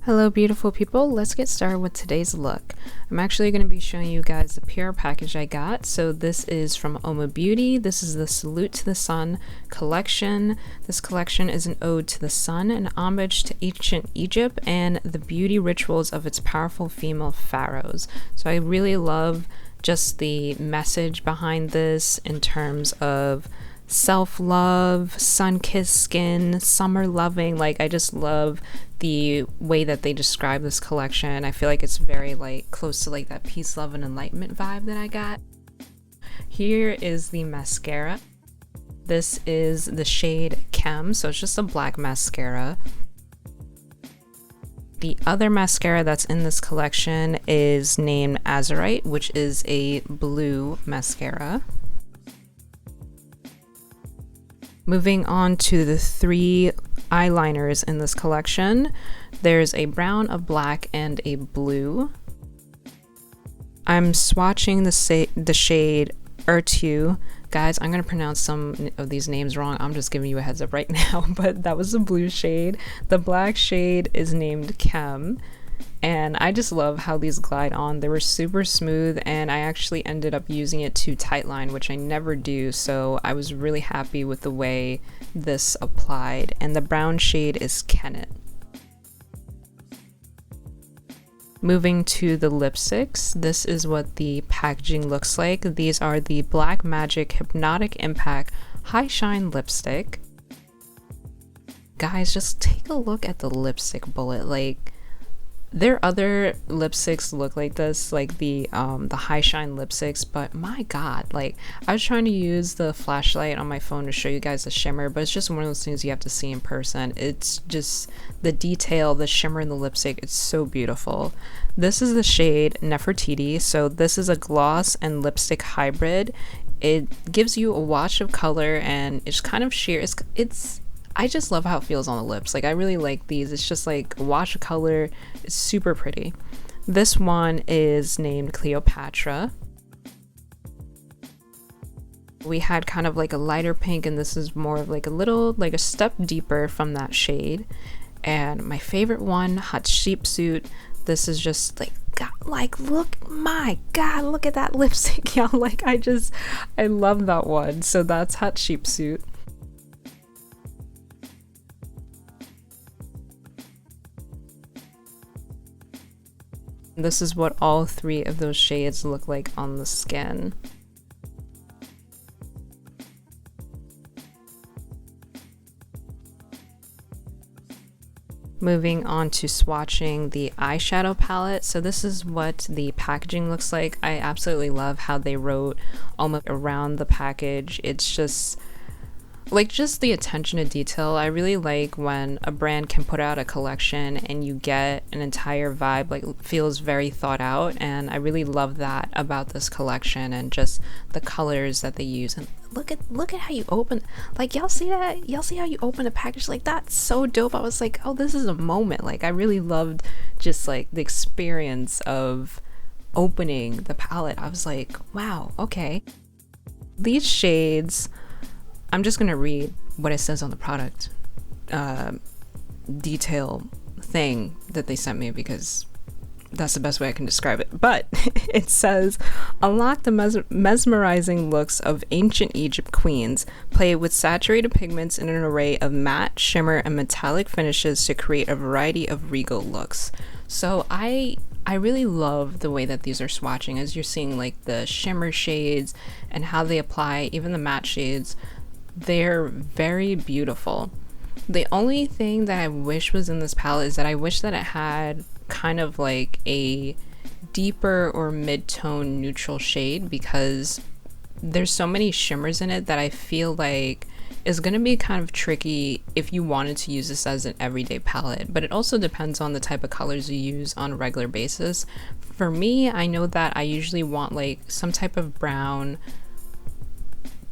Hello beautiful people, let's get started with today's look. I'm actually going to be showing you guys the PR package I got. So this is from Uoma Beauty. This is the Salute to the Sun collection. This collection is an ode to the sun, an homage to ancient Egypt and the beauty rituals of its powerful female pharaohs. So I really love just the message behind this in terms of self-love, sun-kissed skin, summer loving. Like, I just love the way that they describe this collection. I feel like it's very like close to like that peace, love, and enlightenment vibe that I got. Here is the mascara. This is the shade Chem, so it's just a black mascara. The other mascara that's in this collection is named Azurite, which is a blue mascara. Moving on to the three eyeliners in this collection, there's a brown, a black, and a blue. I'm swatching the shade Outre. Guys, I'm going to pronounce some of these names wrong. I'm just giving you a heads up right now, but that was the blue shade. The black shade is named Chem. And I just love how these glide on. They were super smooth, and I actually ended up using it to tightline, which I never do, so I was really happy with the way this applied. And the brown shade is Kennet. Moving to the lipsticks, this is what the packaging looks like. These are the Black Magic Hypnotic Impact High Shine Lipstick. Guys, just take a look at the lipstick bullet. Like, their other lipsticks look like this, like the high shine lipsticks, but my god, like, I was trying to use the flashlight on my phone to show you guys the shimmer, but it's just one of those things you have to see in person. It's just the detail, the shimmer in the lipstick, it's so beautiful. This is the shade Nefertiti, so this is a gloss and lipstick hybrid. It gives you a wash of color and it's kind of sheer. I just love how it feels on the lips. Like, I really like these. It's just like a wash of color. It's super pretty. This one is named Cleopatra. We had kind of like a lighter pink, and this is more of like a little, like a step deeper from that shade. And my favorite one, Hot Sheep Suit. This is just like, God, like, look, my god, look at that lipstick, y'all. Like, I love that one. So that's Hot Sheep Suit. This is what all three of those shades look like on the skin. Moving on to swatching the eyeshadow palette. So this is what the packaging looks like. I absolutely love how they wrote almost around the package. It's just like, just the attention to detail. I really like when a brand can put out a collection and you get an entire vibe, like, feels very thought out, and I really love that about this collection, and just the colors that they use. And look at how you open, like, y'all see that? Y'all see how you open a package like that? So dope. I was like, oh, this is a moment. Like, I really loved just like the experience of opening the palette. I was like, wow, okay. These shades, I'm just gonna read what it says on the product detail thing that they sent me, because that's the best way I can describe it. But it says, unlock the mesmerizing looks of ancient Egypt queens. Play with saturated pigments in an array of matte, shimmer, and metallic finishes to create a variety of regal looks. So I really love the way that these are swatching, as you're seeing like the shimmer shades and how they apply, even the matte shades. They're very beautiful. The only thing that I wish was in this palette is that I wish that it had kind of like a deeper or mid-tone neutral shade, because there's so many shimmers in it that I feel like is going to be kind of tricky if you wanted to use this as an everyday palette. But it also depends on the type of colors you use on a regular basis. For me, I know that I usually want like some type of brown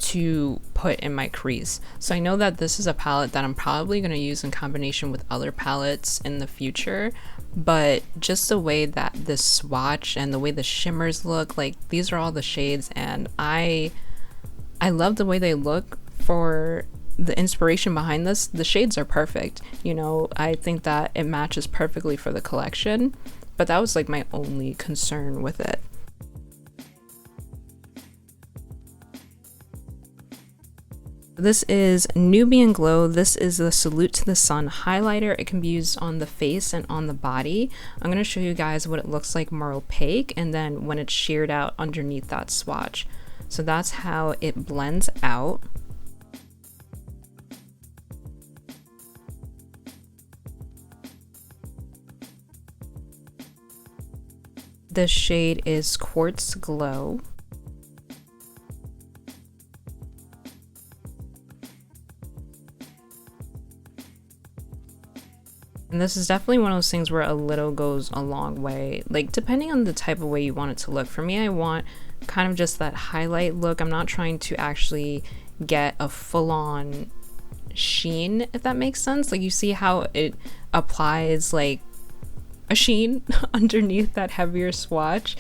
to put in my crease. So I know that this is a palette that I'm probably going to use in combination with other palettes in the future, but just the way that this swatch and the way the shimmers look, like these are all the shades, and I love the way they look. For the inspiration behind this, the shades are perfect. You know, I think that it matches perfectly for the collection, but that was like my only concern with it. This is Nubian Glow. This is the Salute to the Sun highlighter. It can be used on the face and on the body. I'm going to show you guys what it looks like more opaque and then when it's sheared out underneath that swatch. So that's how it blends out. This shade is Quartz Glow. And this is definitely one of those things where a little goes a long way, like depending on the type of way you want it to look. For me, I want kind of just that highlight look. I'm not trying to actually get a full-on sheen, if that makes sense. Like you see how it applies like a sheen underneath that heavier swatch.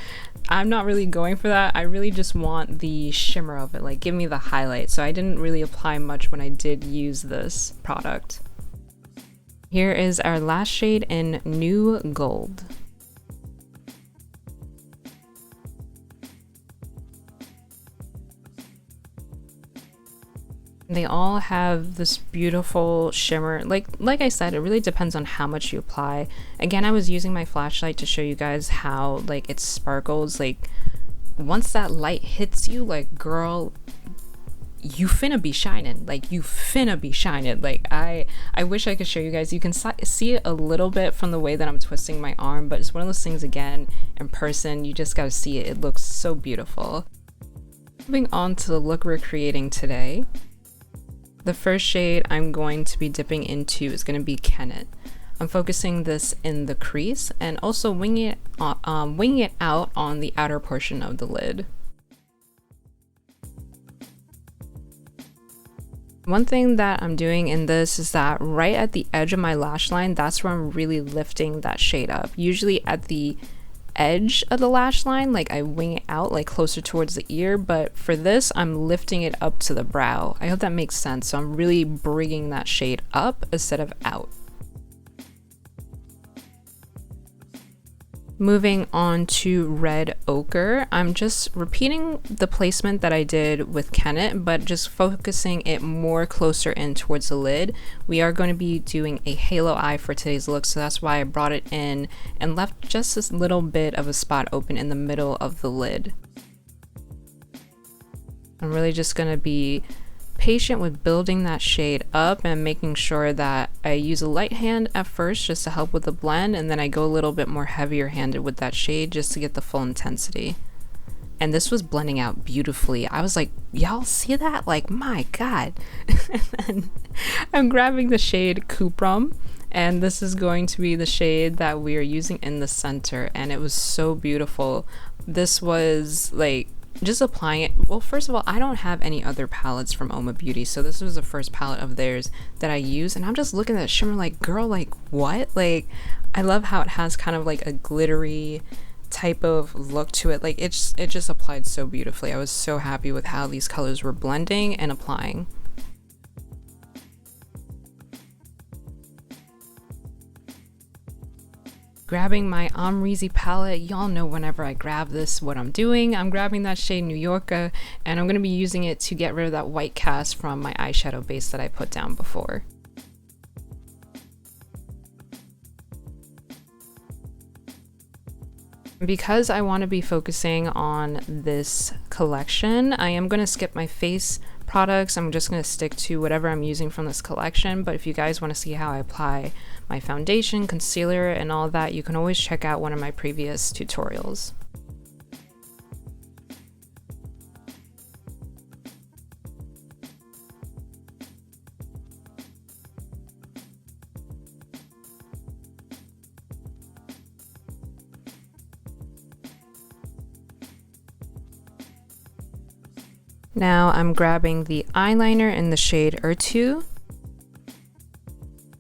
I'm not really going for that. I really just want the shimmer of it, like give me the highlight. So I didn't really apply much when I did use this product. Here is our last shade in New Gold. They all have this beautiful shimmer. Like I said, it really depends on how much you apply. Again, I was using my flashlight to show you guys how like it sparkles. Like once that light hits you, like girl, you finna be shining. Like you finna be shining. Like I wish I could show you guys. You can see it a little bit from the way that I'm twisting my arm, but it's one of those things, again, in person, you just gotta see it. It looks so beautiful. Moving on to the look we're creating today. The first shade I'm going to be dipping into is going to be Kennet. I'm focusing this in the crease and also winging it out on the outer portion of the lid. One thing that I'm doing in this is that right at the edge of my lash line, that's where I'm really lifting that shade up. Usually at the edge of the lash line, like I wing it out like closer towards the ear, but for this I'm lifting it up to the brow. I hope that makes sense. So I'm really bringing that shade up instead of out. Moving on to Red Ochre, I'm just repeating the placement that I did with Kennet, but just focusing it more closer in towards the lid. We are going to be doing a halo eye for today's look, so that's why I brought it in and left just this little bit of a spot open in the middle of the lid. I'm really just going to be patient with building that shade up and making sure that I use a light hand at first just to help with the blend, and then I go a little bit more heavier handed with that shade just to get the full intensity. And this was blending out beautifully. I was like, y'all see that? Like, my god. And then I'm grabbing the shade Cuprum, and this is going to be the shade that we are using in the center, and it was so beautiful. This was like just applying it. Well, first of all, I don't have any other palettes from Uoma Beauty, so this was the first palette of theirs that I used, and I'm just looking at that shimmer like, girl, like what? Like I love how it has kind of like a glittery type of look to it. Like it just applied so beautifully. I was so happy with how these colors were blending and applying. Grabbing my Amrezy palette, y'all know whenever I grab this what I'm doing. I'm grabbing that shade New Yorker, and I'm going to be using it to get rid of that white cast from my eyeshadow base that I put down before. Because I want to be focusing on this collection, I am going to skip my face products. I'm just going to stick to whatever I'm using from this collection, but if you guys want to see how I apply my foundation, concealer, and all that, you can always check out one of my previous tutorials. Now I'm grabbing the eyeliner in the shade Outre,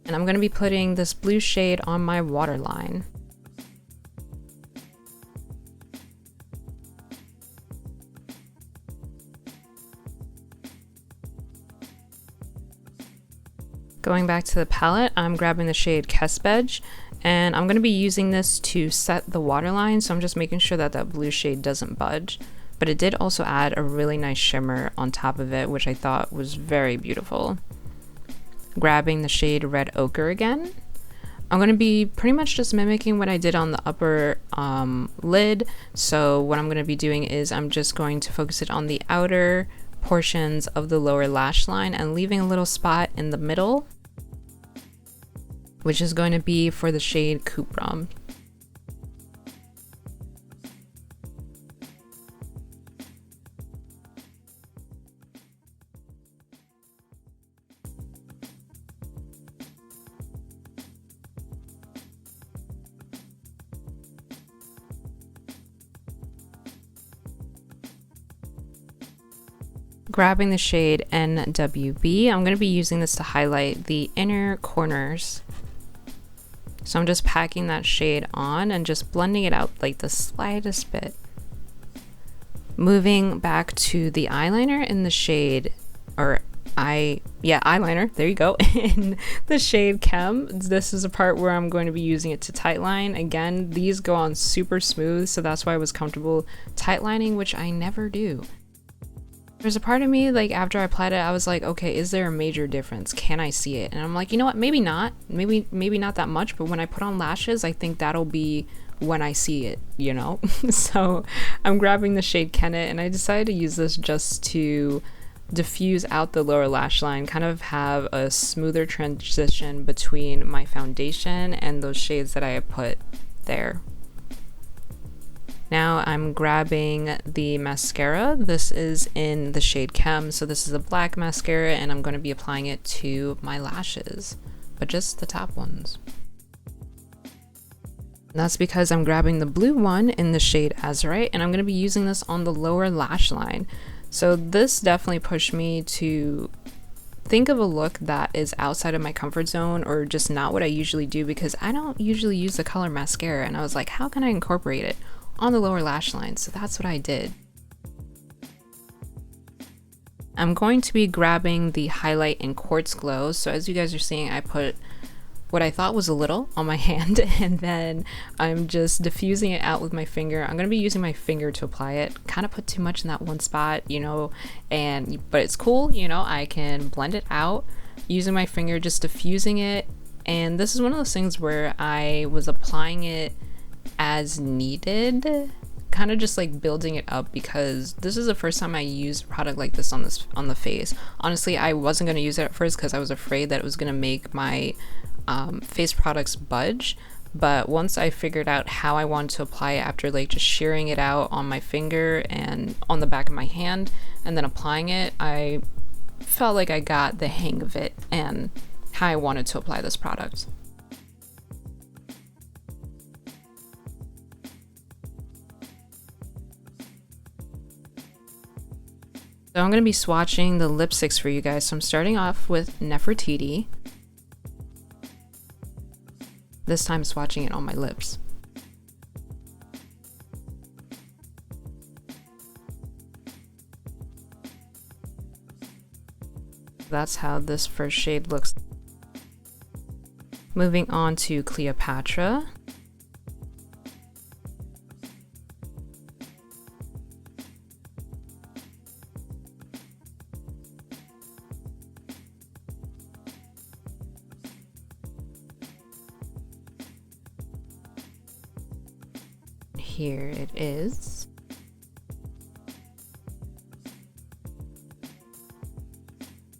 and I'm going to be putting this blue shade on my waterline. Going back to the palette, I'm grabbing the shade Cosplays, and I'm going to be using this to set the waterline, so I'm just making sure that that blue shade doesn't budge. But it did also add a really nice shimmer on top of it, which I thought was very beautiful. Grabbing the shade Red Ochre again. I'm going to be pretty much just mimicking what I did on the upper lid. So what I'm going to be doing is I'm just going to focus it on the outer portions of the lower lash line and leaving a little spot in the middle, which is going to be for the shade Cuprum. Grabbing the shade NWB, I'm going to be using this to highlight the inner corners. So I'm just packing that shade on and just blending it out like the slightest bit. Moving back to the eyeliner in the shade, eyeliner, there you go, in the shade Chem. This is a part where I'm going to be using it to tightline. Again, these go on super smooth, so that's why I was comfortable tightlining, which I never do. There's a part of me, like, after I applied it, I was like, okay, is there a major difference? Can I see it? And I'm like, you know what, maybe not. Maybe not that much, but when I put on lashes, I think that'll be when I see it, you know? So I'm grabbing the shade Kennet, and I decided to use this just to diffuse out the lower lash line, kind of have a smoother transition between my foundation and those shades that I had put there. Now I'm grabbing the mascara. This is in the shade Chem, so this is a black mascara, and I'm going to be applying it to my lashes, but just the top ones. And that's because I'm grabbing the blue one in the shade Azurite, and I'm going to be using this on the lower lash line. So this definitely pushed me to think of a look that is outside of my comfort zone, or just not what I usually do, because I don't usually use the color mascara, and I was like, how can I incorporate it on the lower lash line? So that's what I did. I'm going to be grabbing the highlight in Quartz Glow. So as you guys are seeing, I put what I thought was a little on my hand, and then I'm just diffusing it out with my finger. I'm going to be using my finger to apply it. Kind of put too much in that one spot, you know, but it's cool, you know, I can blend it out using my finger, just diffusing it. And this is one of those things where I was applying it as needed, kind of just like building it up, because this is the first time I used a product like this on the face. Honestly, I wasn't going to use it at first because I was afraid that it was going to make my face products budge, but once I figured out how I wanted to apply it, after like just shearing it out on my finger and on the back of my hand and then applying it, I felt like I got the hang of it and how I wanted to apply this product. So I'm going to be swatching the lipsticks for you guys. So I'm starting off with Nefertiti. This time swatching it on my lips. That's how this first shade looks. Moving on to Cleopatra. Here it is.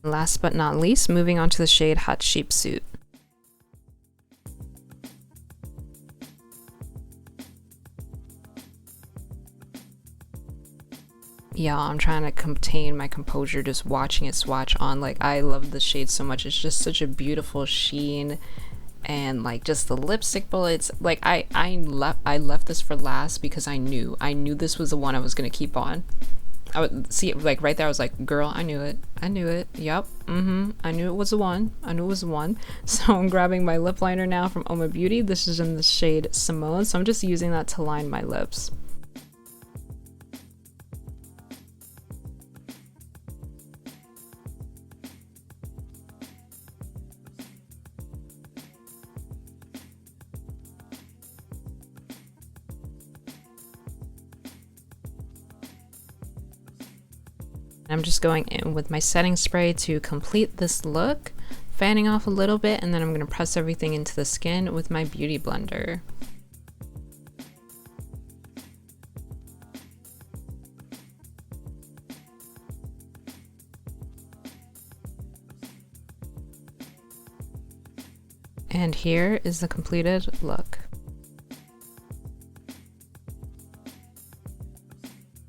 Last but not least, moving on to the shade Hot Sheep Suit. Yeah, I'm trying to contain my composure just watching it swatch on. Like, I love the shade so much. It's just such a beautiful sheen. And like just the lipstick bullets, like I left this for last because I knew this was the one I was gonna keep on. I would see it like right there. I was like, girl, I knew it. I knew it. Yep. I knew it was the one. I knew it was the one. So I'm grabbing my lip liner now from Uoma Beauty. This is in the shade Simone. So I'm just using that to line my lips. I'm just going in with my setting spray to complete this look, fanning off a little bit, and then I'm going to press everything into the skin with my beauty blender. And here is the completed look.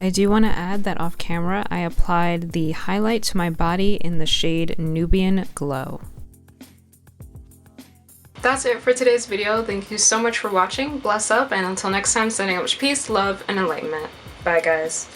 I do want to add that off camera, I applied the highlight to my body in the shade Nubian Glow. That's it for today's video. Thank you so much for watching. Bless up, and until next time, sending out much peace, love, and enlightenment. Bye, guys.